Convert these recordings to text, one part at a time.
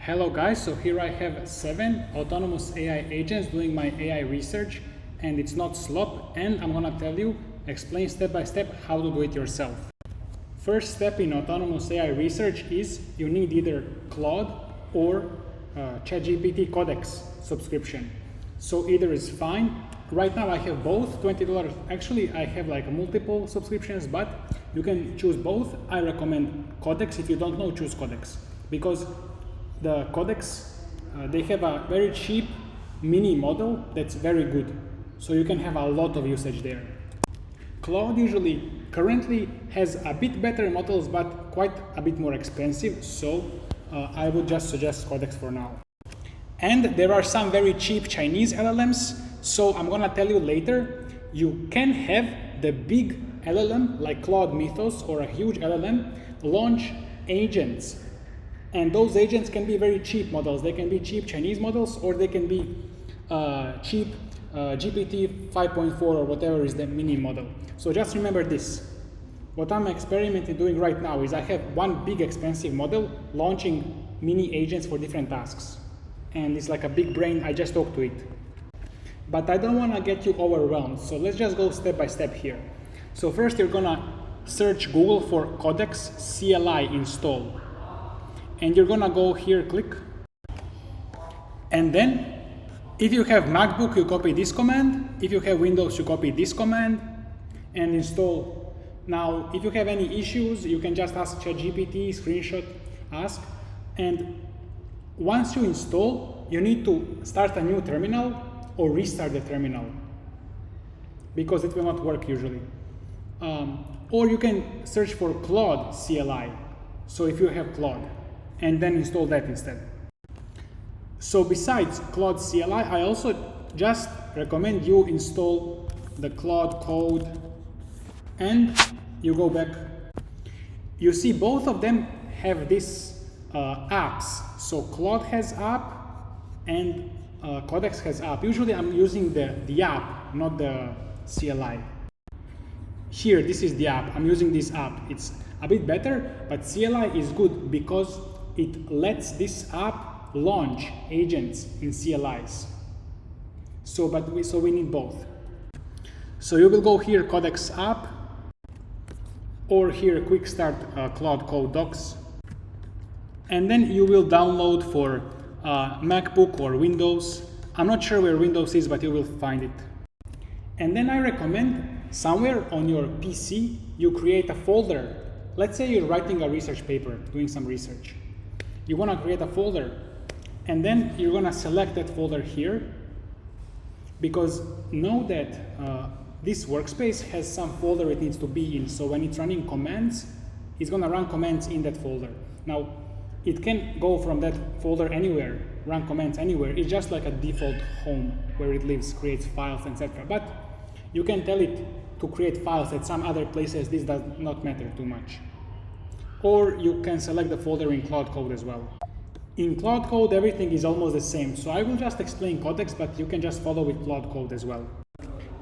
Hello guys, so here I have 7 autonomous AI agents doing my AI research, and it's not slop, and I'm gonna explain step by step how to do it yourself. First step in autonomous AI research is you need either Claude or ChatGPT Codex subscription. So either is fine. Right now I have both, $20. Actually, I have like multiple subscriptions, but you can choose both. I recommend Codex. If you don't know, choose Codex, because the Codex, they have a very cheap mini model that's very good. So you can have a lot of usage there. Claude currently has a bit better models, but quite a bit more expensive. So I would just suggest Codex for now. And there are some very cheap Chinese LLMs. So I'm gonna tell you later, you can have the big LLM like Claude Mythos or a huge LLM launch agents. And those agents can be very cheap models. They can be cheap Chinese models, or they can be cheap GPT 5.4 or whatever is the mini model. So just remember this. What I'm experimenting doing right now is I have one big expensive model launching mini agents for different tasks. And it's like a big brain, I just talk to it. But I don't want to get you overwhelmed, so let's just go step by step here. So first you're gonna search Google for Codex CLI install. And you're gonna go here, click. And then, if you have MacBook, you copy this command. If you have Windows, you copy this command and install. Now, if you have any issues, you can just ask ChatGPT, screenshot, ask. And once you install, you need to start a new terminal or restart the terminal, because it will not work usually. Or you can search for Claude CLI. So if you have Claude, and then install that instead. So besides Claude CLI, I also just recommend you install the Claude code, and you go back. You see both of them have these apps. So Claude has app and Codex has app. Usually I'm using the app, not the CLI. Here, this is the app. I'm using this app. It's a bit better, but CLI is good because it lets this app launch agents in CLIs. So we need both. So you will go here, Codex app, or here, quick start Claude Code Docs. And then you will download for MacBook or Windows. I'm not sure where Windows is, but you will find it. And then I recommend somewhere on your PC, you create a folder. Let's say you're writing a research paper, doing some research. You want to create a folder, and then you're going to select that folder here, because know that this workspace has some folder it needs to be in. So when it's running commands, it's going to run commands in that folder. Now, it can go from that folder anywhere, run commands anywhere. It's just like a default home where it lives, creates files, etc. But you can tell it to create files at some other places. This does not matter too much. Or you can select the folder in Claude Code as well. In Claude Code, everything is almost the same. So I will just explain Codex, but you can just follow with Claude Code as well.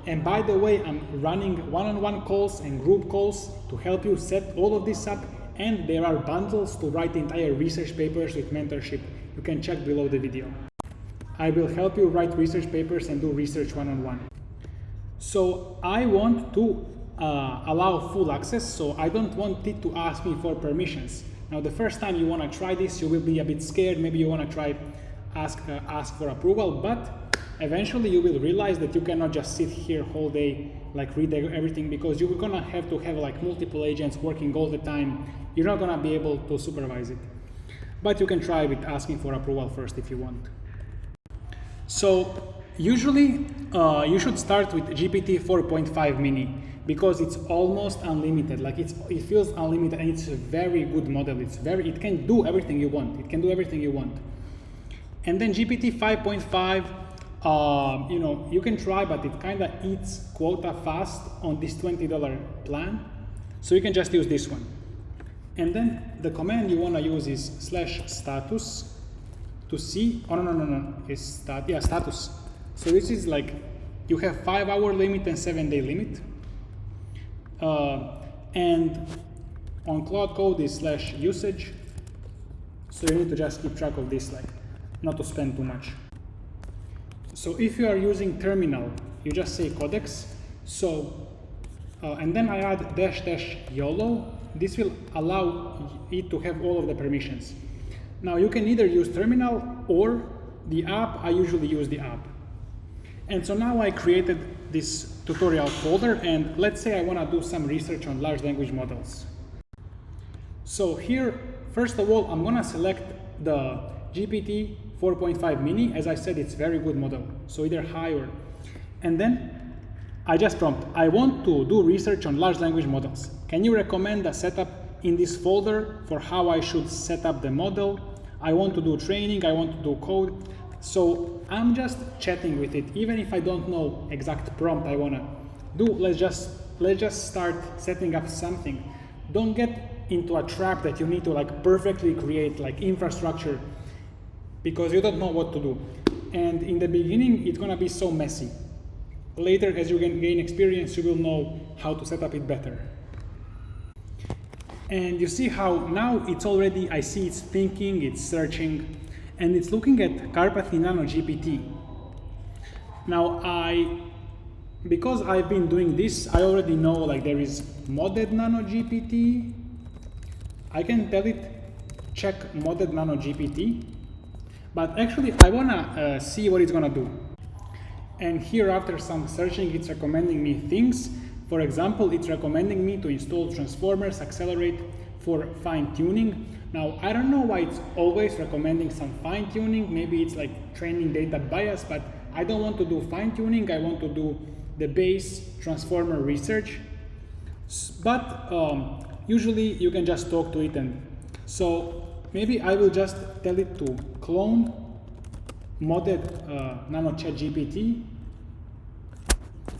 And by the way, I'm running one-on-one calls and group calls to help you set all of this up. And there are bundles to write entire research papers with mentorship. You can check below the video. I will help you write research papers and do research one-on-one. So I want to allow full access, so I don't want it to ask me for permissions. Now, the first time you want to try this, you will be a bit scared. Maybe you want to try ask for approval, but eventually you will realize that you cannot just sit here whole day, like read everything, because you're gonna have to have like multiple agents working all the time. You're not gonna be able to supervise it. But you can try with asking for approval first if you want. So usually you should start with GPT 4.5 mini, because it's almost unlimited. Like it feels unlimited, and it's a very good model. It can do everything you want. It can do everything you want. And then GPT 5.5, you can try, but it kind of eats quota fast on this $20 plan. So you can just use this one. And then the command you want to use is /status to see. Oh, no. It's status. So this is like, you have 5-hour limit and 7-day limit. And on Claude Code is /usage. So you need to just keep track of this, like not to spend too much. So if you are using terminal, you just say codex. So and then I add -- YOLO. This will allow it to have all of the permissions. Now you can either use terminal or the app. I usually use the app. And so now I created this tutorial folder, and let's say I want to do some research on large language models. So here, first of all, I'm going to select the GPT 4.5 mini. As I said, it's a very good model, so either high or, and then I just prompt, I want to do research on large language models. Can you recommend a setup in this folder for how I should set up the model? I want to do training, I want to do code. So I'm just chatting with it, even if I don't know exact prompt I want to do. Let's just start setting up something. Don't get into a trap that you need to like perfectly create like infrastructure because you don't know what to do. And in the beginning, it's going to be so messy. Later, as you gain experience, you will know how to set up it better. And you see how now it's already, I see it's thinking, it's searching, and it's looking at Carpathy Nano GPT. Now because I've been doing this, I already know like there is modded Nano GPT. I can tell it, check modded Nano GPT, but actually I wanna see what it's gonna do. And here after some searching, it's recommending me things. For example, it's recommending me to install transformers, accelerate for fine tuning. Now, I don't know why it's always recommending some fine tuning. Maybe it's like training data bias, but I don't want to do fine tuning. I want to do the base transformer research. But usually you can just talk to it, and so maybe I will just tell it to clone modded Nano Chat GPT,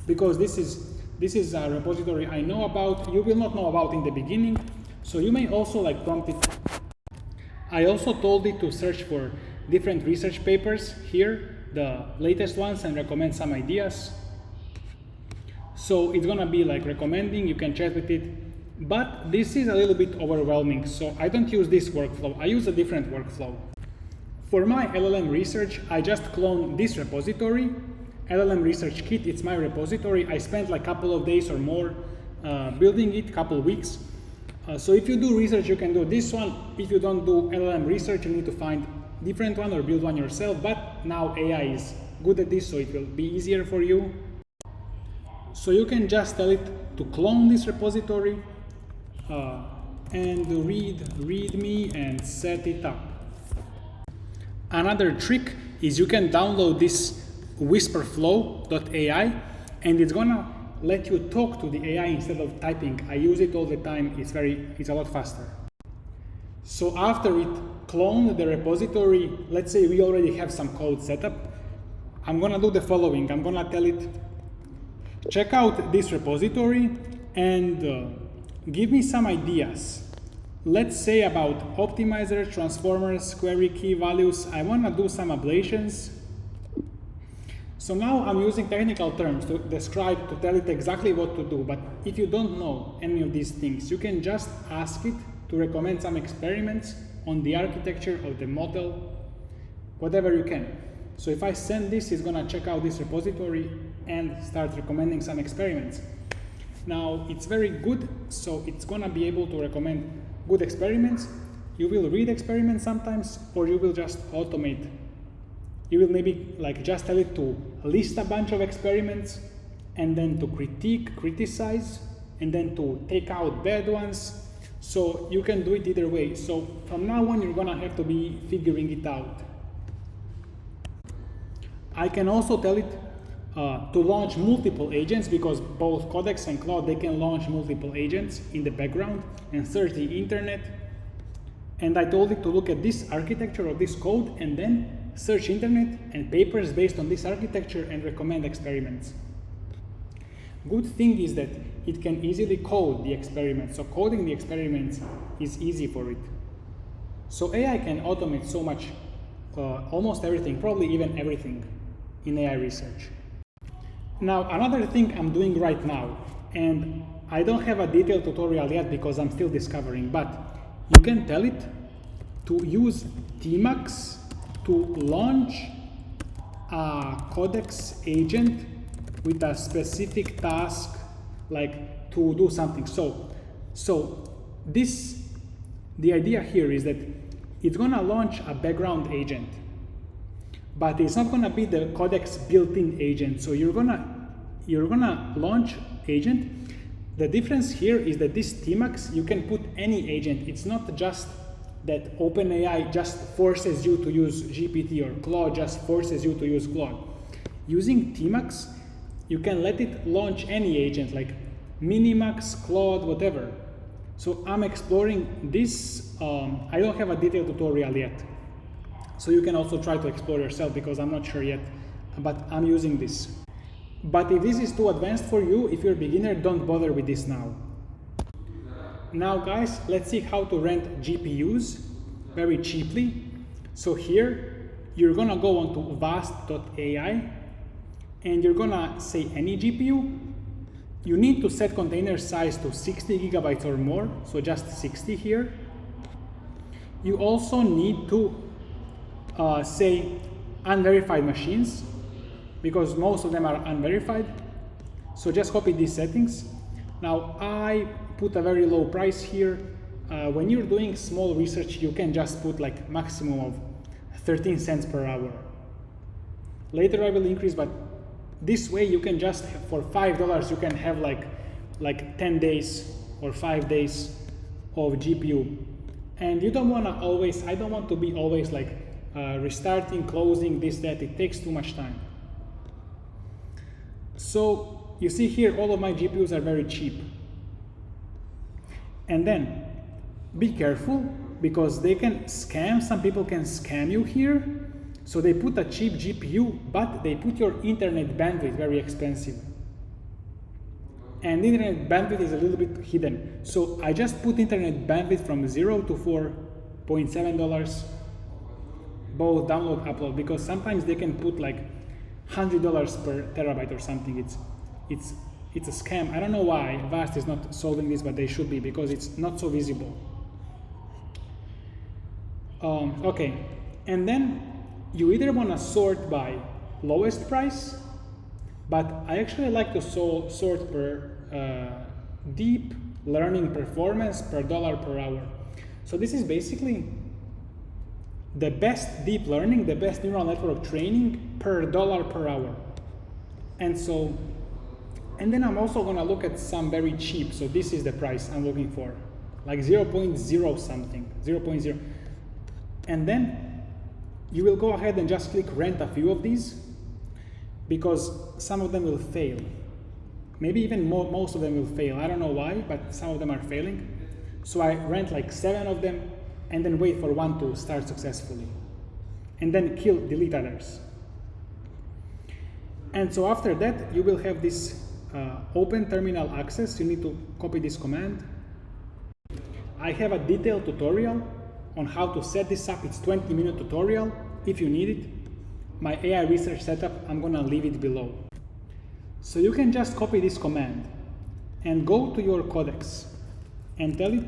because this is a repository I know about. You will not know about in the beginning, so you may also like prompt it. I also told it to search for different research papers here, the latest ones, and recommend some ideas. So it's gonna be like recommending, you can chat with it, but this is a little bit overwhelming, so I don't use this workflow, I use a different workflow. For my LLM research, I just clone this repository, LLM Research Kit, it's my repository. I spent like a couple of days or more building it, couple weeks. So if you do research, you can do this one. If you don't do LLM research, you need to find different one or build one yourself, but now AI is good at this, so it will be easier for you. So you can just tell it to clone this repository and read me and set it up. Another trick is you can download this whisperflow.ai, and it's gonna let you talk to the AI instead of typing. I use it all the time. It's a lot faster. So after it cloned the repository, let's say we already have some code set up, I'm gonna do the following. I'm gonna tell it, check out this repository and give me some ideas. Let's say about optimizers, transformers, query key values. I wanna do some ablations. So now I'm using technical terms to describe, to tell it exactly what to do. But if you don't know any of these things, you can just ask it to recommend some experiments on the architecture of the model, whatever you can. So if I send this, it's gonna check out this repository and start recommending some experiments. Now it's very good, so it's gonna be able to recommend good experiments. You will read experiments sometimes, or you will just automate. You will maybe like just tell it to list a bunch of experiments and then to criticize, and then to take out bad ones. So you can do it either way. So from now on, you're gonna have to be figuring it out. I can also tell it to launch multiple agents, because both Codex and Claude, they can launch multiple agents in the background and search the internet. And I told it to look at this architecture of this code and then search internet and papers based on this architecture and recommend experiments. Good thing is that it can easily code the experiments. So coding the experiments is easy for it. So AI can automate so much, almost everything, probably even everything in AI research. Now, another thing I'm doing right now, and I don't have a detailed tutorial yet because I'm still discovering, but you can tell it to use Tmax to launch a Codex agent with a specific task, like to do something. The idea here is that it's gonna launch a background agent, but it's not gonna be the Codex built-in agent. So you're gonna launch agent. The difference here is that this Tmax, you can put any agent. It's not just that OpenAI just forces you to use GPT or Claude just forces you to use Claude. Using Tmax, you can let it launch any agent like Minimax, Claude, whatever. So I'm exploring this. I don't have a detailed tutorial yet. So you can also try to explore yourself because I'm not sure yet, but I'm using this. But if this is too advanced for you, if you're a beginner, don't bother with this now. Now guys, let's see how to rent GPUs very cheaply. So here, you're gonna go onto vast.ai and you're gonna say any GPU. You need to set container size to 60 gigabytes or more, so just 60 here. You also need to say unverified machines, because most of them are unverified. So just copy these settings. Now I put a very low price here. When you're doing small research, you can just put like maximum of 13 cents per hour. Later I will increase, but this way you can just, for $5, you can have like 10 days or 5 days of GPU. And you don't want to always, I don't want to be always like restarting, closing, this, that. It takes too much time. So you see here, all of my GPUs are very cheap. And then be careful because they can scam, some people can scam you here. So they put a cheap GPU, but they put your internet bandwidth very expensive. And internet bandwidth is a little bit hidden. So I just put internet bandwidth from $0 to $4.7, both download, upload, because sometimes they can put like $100 per terabyte or something. It's a scam. I don't know why Vast is not solving this, but they should be, because it's not so visible. Okay, and then you either want to sort by lowest price, but I actually like to sort per deep learning performance per dollar per hour. So this is basically the best deep learning, the best neural network training per dollar per hour. And then I'm also going to look at some very cheap. So this is the price I'm looking for, like 0.0 something, 0.0. And then you will go ahead and just click rent a few of these, because some of them will fail. Maybe even most of them will fail. I don't know why, but some of them are failing. So I rent like 7 of them and then wait for one to start successfully. And then delete others. And so after that, you will have this open terminal access. You need to copy this command. I have a detailed tutorial on how to set this up. It's 20-minute tutorial if you need it. My AI research setup, I'm gonna leave it below. So you can just copy this command and go to your Codex and tell it,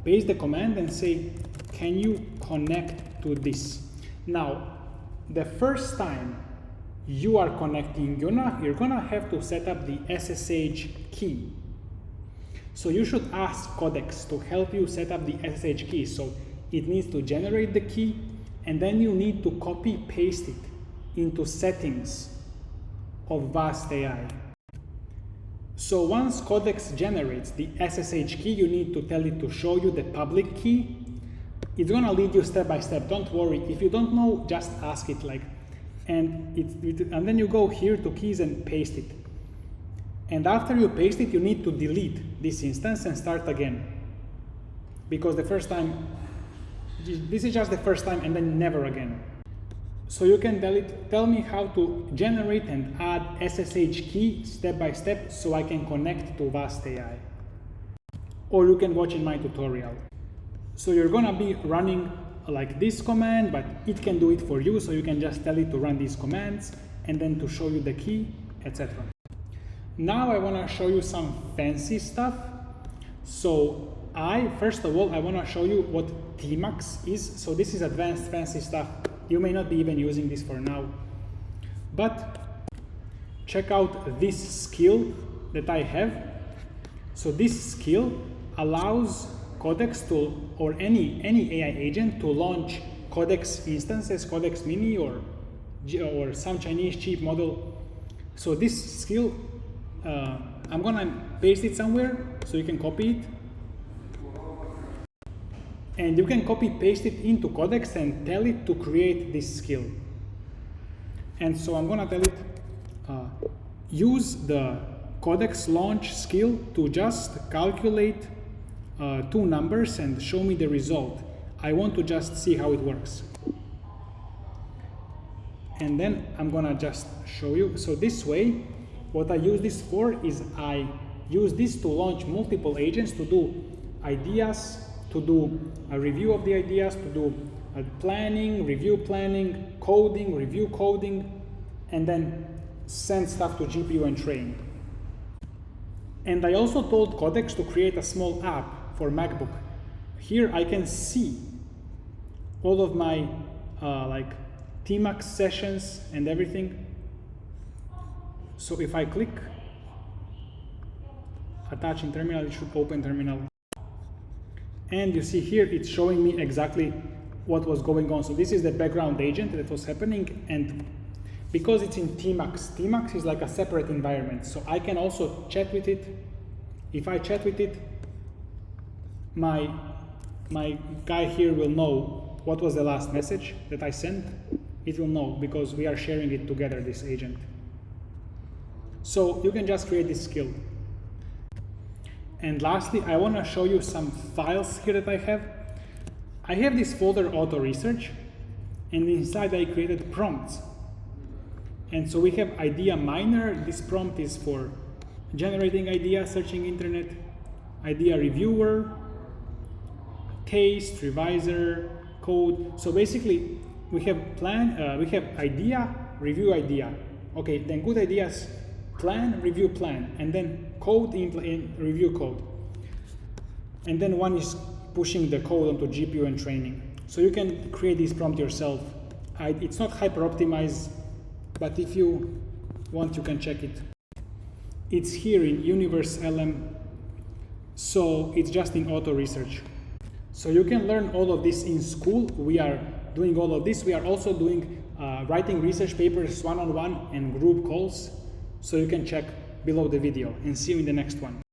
paste the command and say, can you connect to this? Now, the first time you are connecting, you're gonna have to set up the SSH key. So you should ask Codex to help you set up the SSH key. So it needs to generate the key, and then you need to copy paste it into settings of Vast AI. So once Codex generates the SSH key, you need to tell it to show you the public key. It's gonna lead you step by step. Don't worry. If you don't know, just ask it. And then you go here to keys and paste it. And after you paste it, you need to delete this instance and start again. Because the first time, this is just the first time and then never again. So you can tell me how to generate and add SSH key step by step so I can connect to Vast AI. Or you can watch in my tutorial. So you're gonna be running like this command, but it can do it for you. So you can just tell it to run these commands and then to show you the key, etc. Now I wanna show you some fancy stuff. So first of all, I want to show you what Tmax is. So this is advanced fancy stuff. You may not be even using this for now. But check out this skill that I have. So this skill allows Codex to, or any AI agent to launch Codex instances, Codex Mini or some Chinese cheap model. So this skill, I'm gonna paste it somewhere so you can copy it. And you can copy paste it into Codex and tell it to create this skill. And so I'm gonna tell it, use the Codex launch skill to just calculate 2 numbers and show me the result. I want to just see how it works. And then I'm gonna just show you. So this way, what I use this for is I use this to launch multiple agents to do ideas, to do a review of the ideas, to do planning, review planning, coding, review coding, and then send stuff to GPU and train. And I also told Codex to create a small app for MacBook. Here I can see all of my like Tmax sessions and everything. So if I click attach in terminal, it should open terminal. And you see here it's showing me exactly what was going on. So this is the background agent that was happening, and because it's in Tmax, Tmax is like a separate environment. So I can also chat with it. If I chat with it, my guy here will know what was the last message that I sent. It will know because we are sharing it together, this agent. So you can just create this skill. And lastly, I want to show you some files here that I have. I have this folder auto research, and inside I created prompts. And so we have idea miner. This prompt is for generating ideas, searching internet, idea reviewer, taste, reviser, code. So basically we have we have idea, review idea. Okay, then good ideas, plan, review plan, and then code, review code. And then one is pushing the code onto GPU and training. So you can create this prompt yourself. It's not hyper optimized, but if you want, you can check it. It's here in Universe LM, so it's just in auto research. So you can learn all of this in Skool. We are doing all of this. We are also doing writing research papers one-on-one and group calls. So you can check below the video, and see you in the next one.